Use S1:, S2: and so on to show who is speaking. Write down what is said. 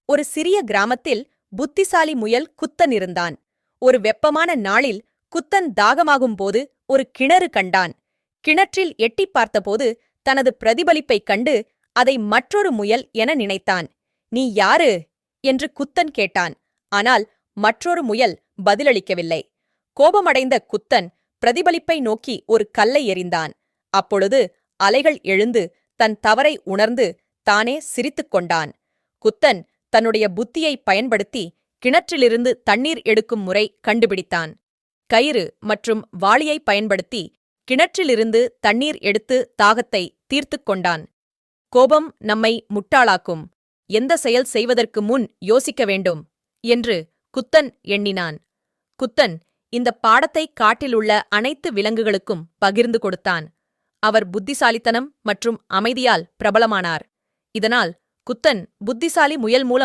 S1: ஒரு சிறிய கிராமத்தில் புத்திசாலி முயல் குத்தன் இருந்தான். ஒரு வெப்பமான நாளில் குத்தன் தாகமாகும்போது ஒரு கிணறு கண்டான். கிணற்றில் எட்டிப் பார்த்தபோது தனது பிரதிபலிப்பைக் கண்டு அதை மற்றொரு முயல் என நினைத்தான். "நீ யாரு?" என்று குத்தன் கேட்டான். ஆனால் மற்றொரு முயல் பதிலளிக்கவில்லை. கோபமடைந்த குத்தன் பிரதிபலிப்பை நோக்கி ஒரு கல்லை எறிந்தான். அப்பொழுது அலைகள் எழுந்து தன் தவறை உணர்ந்து தானே சிரித்துக் கொண்டான். குத்தன் தன்னுடைய புத்தியைப் பயன்படுத்தி கிணற்றிலிருந்து தண்ணீர் எடுக்கும் முறை கண்டுபிடித்தான். கயிறு மற்றும் வாளியைப் பயன்படுத்தி கிணற்றிலிருந்து தண்ணீர் எடுத்து தாகத்தை தீர்த்துக் கொண்டான். கோபம் நம்மை முட்டாளாக்கும். எந்த செயல் செய்வதற்கு முன் யோசிக்க வேண்டும் என்று குத்தன் எண்ணினான். குத்தன் இந்த பாடத்தை காட்டிலுள்ள அனைத்து விலங்குகளுக்கும் பகிர்ந்து கொடுத்தான். அவர் புத்திசாலித்தனம் மற்றும் அமைதியால் பிரபலமானார். இதனால் குத்தன் புத்திசாலி முயல் மூலம்